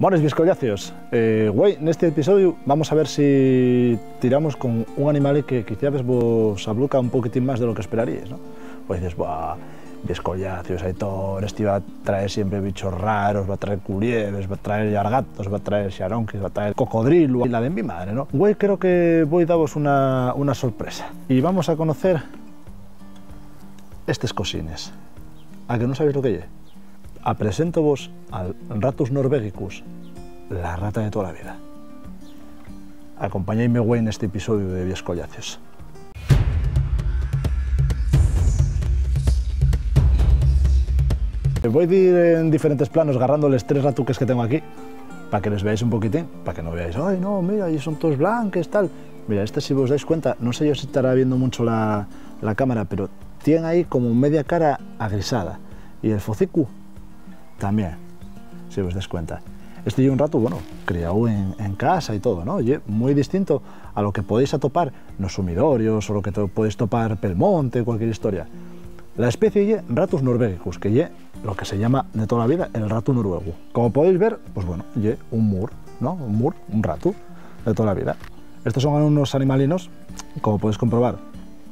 Buenos viscolláceos, güey, neste episodio vamos a ver si tiramos con un animal que quizás vos abluca un poquitín más de lo que esperaríais, ¿no? Pues dices, buah, viscolláceos, Aitor, este va a traer siempre bichos raros, va a traer culiebres, va a traer yargatos, va a traer xaronquis, va a traer cocodrilo, y la de mi madre, ¿no? Güey, creo que voy a daros una sorpresa y vamos a conocer estes cosines. A que non sabéis lo que é? Apresento vos al Ratus norvegicus, la rata de toda la vida. Acompañadme, güey, en este episodio de Viscolláceos. Voy a ir en diferentes planos agarrándoles tres ratuques que tengo aquí, para que les veáis un poquitín, para que no veáis, ay no, mira, y son todos blancos, tal. Mira, este, si os dais cuenta, no sé yo si estará viendo mucho la cámara, pero tiene ahí como media cara agrisada. Y el focicu también, si os dais cuenta. Este es un ratu, bueno, criado en casa y todo, ¿no? Y muy distinto a lo que podéis atopar nos sumidorios o lo que podéis topar pel monte, cualquier historia. La especie es Ratus norvegicus, que es lo que se llama de toda la vida el ratu noruego. Como podéis ver, pues bueno, es un mur, ¿no? Un ratu de toda la vida. Estos son unos animalinos, como podéis comprobar,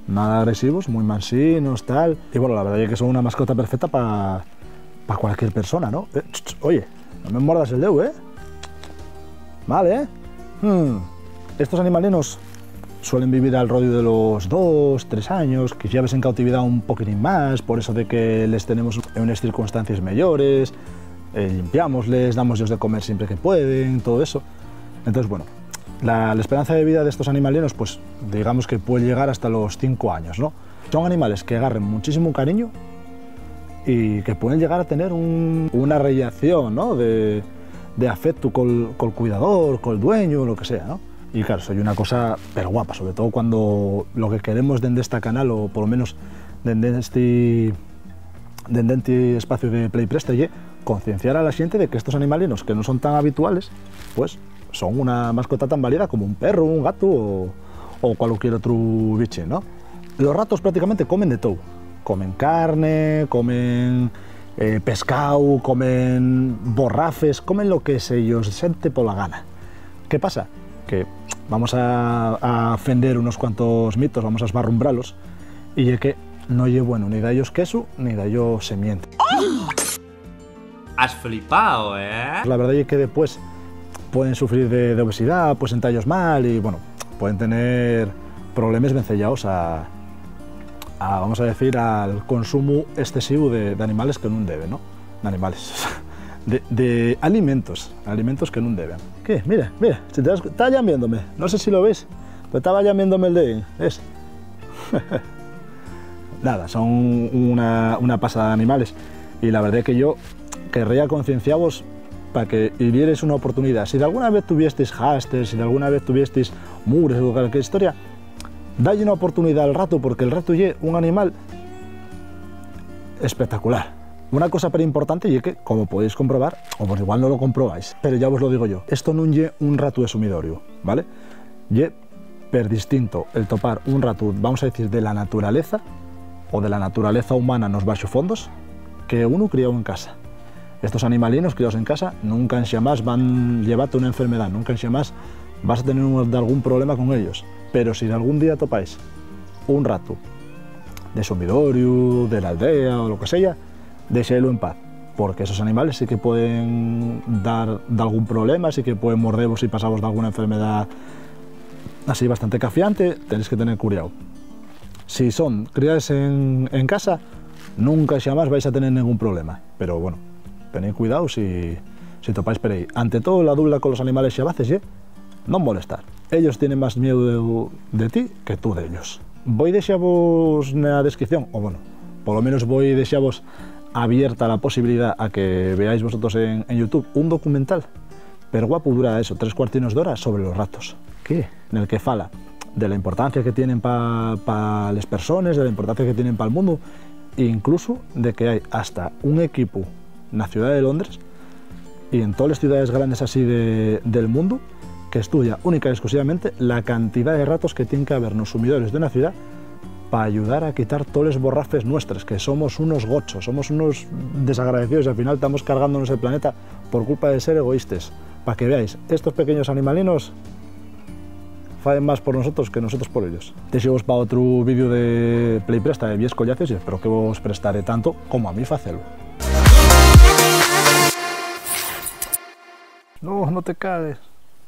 nada agresivos, muy mansinos, tal. Y bueno, la verdad es que son una mascota perfecta para cualquier persona, ¿no? Oye, no me mordas el dedo, ¿eh? Vale, ¿eh? Estos animalinos suelen vivir al rodio de los 2-3 años, que ya ves en cautividad un poquitín más, por eso de que les tenemos en unas circunstancias mayores, limpiamosles, damosles de comer siempre que pueden, todo eso. Entonces, bueno, la esperanza de vida de estos animalinos, pues digamos que puede llegar hasta los 5 años, ¿no? Son animales que agarren muchísimo cariño y que pueden llegar a tener una relación, ¿no? de afecto con el cuidador, con el dueño, lo que sea, ¿no? Y claro, soy una cosa pero guapa, sobre todo cuando lo que queremos dende este canal, o por lo menos dende este espacio de Play Presta, es concienciar a la gente de que estos animalinos que no son tan habituales, pues son una mascota tan válida como un perro, un gato o cualquier otro biche, ¿no? Los ratos prácticamente comen de todo. Comen carne, comen pescado, comen borrafes, comen lo que se ellos siente por la gana. ¿Qué pasa? Que vamos a ofender unos cuantos mitos, vamos a esbarrumbrarlos, y es que no es bueno ni de ellos queso ni de ellos semiente. ¡Oh! Has flipado, ¿eh? La verdad es que después pueden sufrir de obesidad, pues sentallos mal y bueno, pueden tener problemas vencellados vamos a decir, al consumo excesivo de animales que no deben, ¿no? De animales, de alimentos que no deben. ¿Qué? Mira, si está llamándome, no sé si lo ves, pero estaba llamándome el de... ¿ves? Nada, son una pasada de animales y la verdad es que yo querría concienciaros para que vierais una oportunidad. Si de alguna vez tuviesteis hámsters, si de alguna vez tuviesteis mures o cualquier historia, dadle una oportunidad al rato, porque el rato es un animal espectacular. Una cosa pero importante es que, como podéis comprobar, o por igual no lo comprobáis, pero ya os lo digo yo, esto no es un ratu de sumidorio, ¿vale? Es per distinto el topar un ratu, vamos a decir, de la naturaleza, o de la naturaleza humana en los bajos fondos, que uno criado en casa. Estos animalinos criados en casa nunca en jamás van a llevarte una enfermedad, nunca en jamás vas a tener algún problema con ellos. Pero si algún día topáis un ratu de sumidorio, de la aldea o lo que sea, déxelo en paz, porque esos animales sí que pueden dar de algún problema, sí que pueden morderos si pasamos de alguna enfermedad así bastante cafiante, tenéis que tener cuidado. Si son criados en casa, nunca jamás vais a tener ningún problema, pero bueno, tened cuidado si topáis por ahí. Ante todo, la dubla con los animales xabaces, no molestar. Ellos tienen más miedo de ti que tú de ellos. Voy a dejaros en la descripción, o bueno, por lo menos voy a dejaros abierta la posibilidad a que veáis vosotros en YouTube un documental, pero guapo, dura eso, 3 cuartinos de hora sobre los ratos, en el que fala de la importancia que tienen para las personas, de la importancia que tienen para el mundo, e incluso de que hay hasta un equipo en la ciudad de Londres y en todas las ciudades grandes así del mundo, que estudia única y exclusivamente la cantidad de ratos que tienen que haber en los sumidores de una ciudad para ayudar a quitar todos los borrafes nuestros, que somos unos gochos, somos unos desagradecidos y al final estamos cargándonos el planeta por culpa de ser egoístas. Para que veáis, estos pequeños animalinos faen más por nosotros que nosotros por ellos. Te sigo para otro vídeo de Play Presta de 10 collaces y espero que vos prestaré tanto como a mí facelo. No, no te cagues,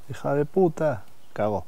hija de puta. Cago.